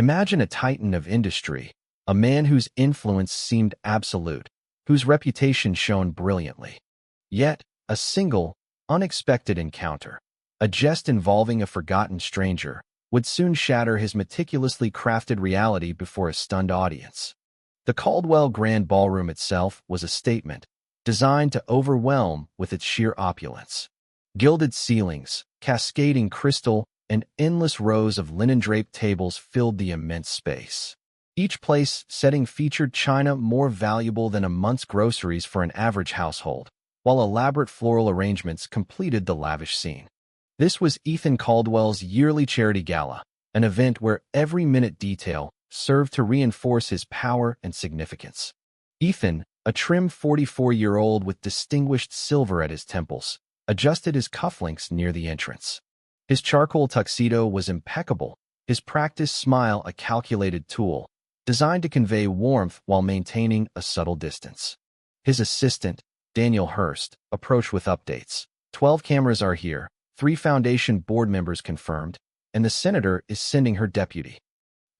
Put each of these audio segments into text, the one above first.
Imagine a titan of industry, a man whose influence seemed absolute, whose reputation shone brilliantly. Yet, a single, unexpected encounter, a jest involving a forgotten stranger, would soon shatter his meticulously crafted reality before a stunned audience. The Caldwell Grand Ballroom itself was a statement, designed to overwhelm with its sheer opulence. Gilded ceilings, cascading crystal, and endless rows of linen-draped tables filled the immense space. Each place setting featured china more valuable than a month's groceries for an average household, while elaborate floral arrangements completed the lavish scene. This was Ethan Caldwell's yearly charity gala, an event where every minute detail served to reinforce his power and significance. Ethan, a trim 44-year-old with distinguished silver at his temples, adjusted his cufflinks near the entrance. His charcoal tuxedo was impeccable, his practiced smile a calculated tool, designed to convey warmth while maintaining a subtle distance. His assistant, Daniel Hurst, approached with updates. 12 cameras are here, 3 foundation board members confirmed, and the senator is sending her deputy.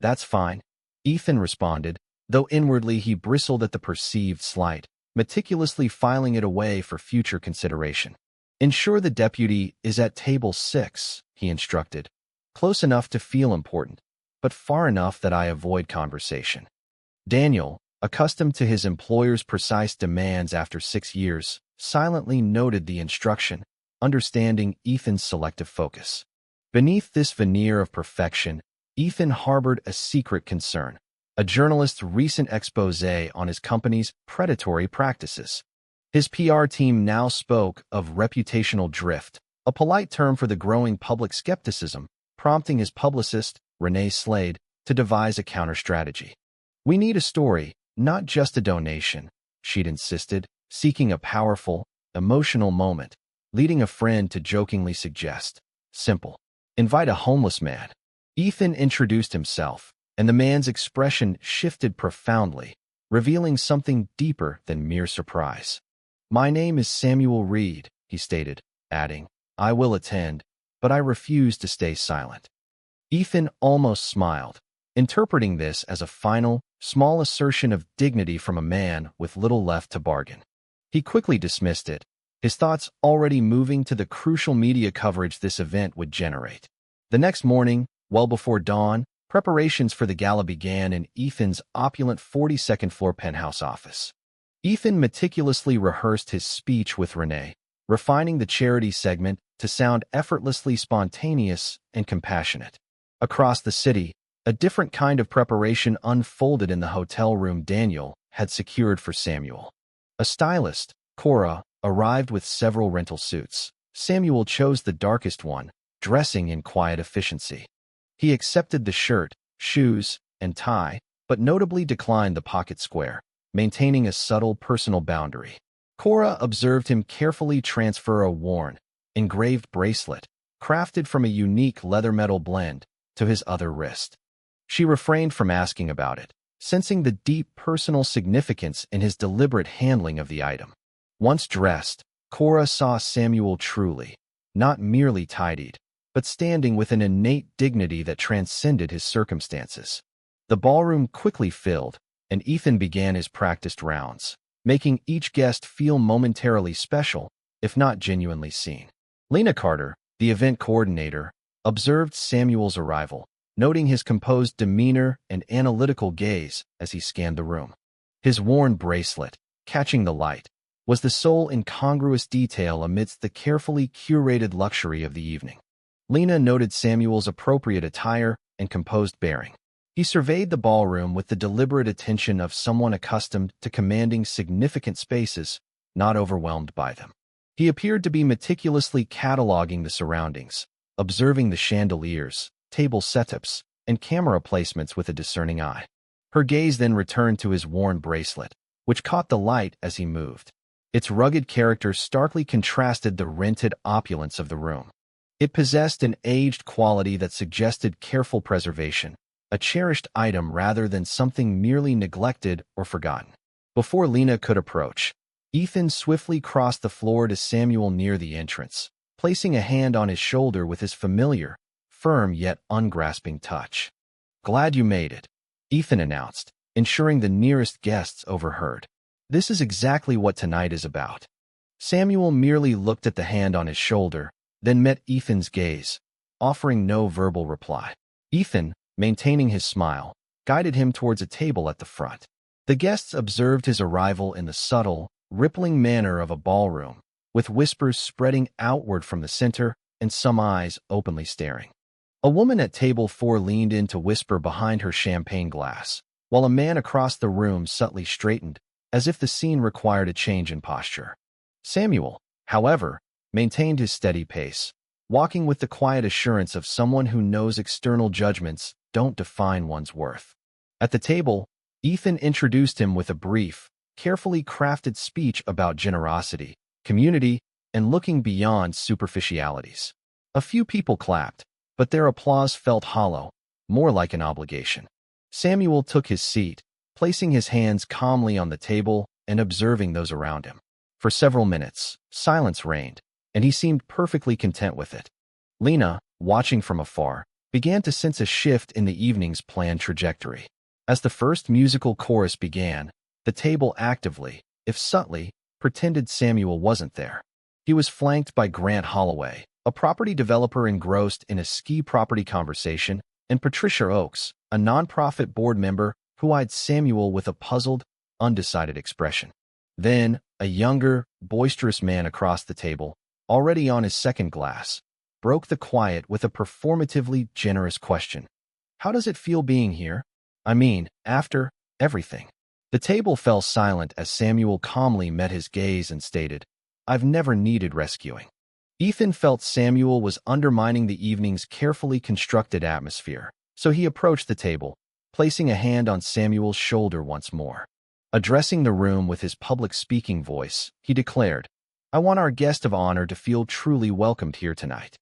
That's fine, Ethan responded, though inwardly he bristled at the perceived slight, meticulously filing it away for future consideration. Ensure the deputy is at table 6, he instructed, close enough to feel important, but far enough that I avoid conversation. Daniel, accustomed to his employer's precise demands after 6 years, silently noted the instruction, understanding Ethan's selective focus. Beneath this veneer of perfection, Ethan harbored a secret concern, a journalist's recent exposé on his company's predatory practices. His PR team now spoke of reputational drift, a polite term for the growing public skepticism, prompting his publicist, Renee Slade, to devise a counter-strategy. We need a story, not just a donation, she'd insisted, seeking a powerful, emotional moment, leading a friend to jokingly suggest, simple, invite a homeless man. Ethan introduced himself, and the man's expression shifted profoundly, revealing something deeper than mere surprise. My name is Samuel Reed, he stated, adding, I will attend, but I refuse to stay silent. Ethan almost smiled, interpreting this as a final, small assertion of dignity from a man with little left to bargain. He quickly dismissed it, his thoughts already moving to the crucial media coverage this event would generate. The next morning, well before dawn, preparations for the gala began in Ethan's opulent 42nd floor penthouse office. Ethan meticulously rehearsed his speech with Renee, refining the charity segment to sound effortlessly spontaneous and compassionate. Across the city, a different kind of preparation unfolded in the hotel room Daniel had secured for Samuel. A stylist, Cora, arrived with several rental suits. Samuel chose the darkest one, dressing in quiet efficiency. He accepted the shirt, shoes, and tie, but notably declined the pocket square, maintaining a subtle personal boundary. Cora observed him carefully transfer a worn, engraved bracelet, crafted from a unique leather-metal blend, to his other wrist. She refrained from asking about it, sensing the deep personal significance in his deliberate handling of the item. Once dressed, Cora saw Samuel truly, not merely tidied, but standing with an innate dignity that transcended his circumstances. The ballroom quickly filled, and Ethan began his practiced rounds, making each guest feel momentarily special, if not genuinely seen. Lena Carter, the event coordinator, observed Samuel's arrival, noting his composed demeanor and analytical gaze as he scanned the room. His worn bracelet, catching the light, was the sole incongruous detail amidst the carefully curated luxury of the evening. Lena noted Samuel's appropriate attire and composed bearing. He surveyed the ballroom with the deliberate attention of someone accustomed to commanding significant spaces, not overwhelmed by them. He appeared to be meticulously cataloging the surroundings, observing the chandeliers, table setups, and camera placements with a discerning eye. Her gaze then returned to his worn bracelet, which caught the light as he moved. Its rugged character starkly contrasted the rented opulence of the room. It possessed an aged quality that suggested careful preservation, a cherished item rather than something merely neglected or forgotten. Before Lena could approach, Ethan swiftly crossed the floor to Samuel near the entrance, placing a hand on his shoulder with his familiar, firm yet ungrasping touch. Glad you made it, Ethan announced, ensuring the nearest guests overheard. This is exactly what tonight is about. Samuel merely looked at the hand on his shoulder, then met Ethan's gaze, offering no verbal reply. Ethan, maintaining his smile, guided him towards a table at the front. The guests observed his arrival in the subtle, rippling manner of a ballroom, with whispers spreading outward from the center and some eyes openly staring. A woman at table 4 leaned in to whisper behind her champagne glass, while a man across the room subtly straightened, as if the scene required a change in posture. Samuel, however, maintained his steady pace, walking with the quiet assurance of someone who knows external judgments don't define one's worth. At the table, Ethan introduced him with a brief, carefully crafted speech about generosity, community, and looking beyond superficialities. A few people clapped, but their applause felt hollow, more like an obligation. Samuel took his seat, placing his hands calmly on the table and observing those around him. For several minutes, silence reigned, and he seemed perfectly content with it. Lena, watching from afar, began to sense a shift in the evening's planned trajectory. As the first musical chorus began, the table actively, if subtly, pretended Samuel wasn't there. He was flanked by Grant Holloway, a property developer engrossed in a ski property conversation, and Patricia Oakes, a nonprofit board member who eyed Samuel with a puzzled, undecided expression. Then, a younger, boisterous man across the table, already on his second glass, broke the quiet with a performatively generous question. How does it feel being here? I mean, after everything. The table fell silent as Samuel calmly met his gaze and stated, I've never needed rescuing. Ethan felt Samuel was undermining the evening's carefully constructed atmosphere, so he approached the table, placing a hand on Samuel's shoulder once more. Addressing the room with his public speaking voice, he declared, I want our guest of honor to feel truly welcomed here tonight.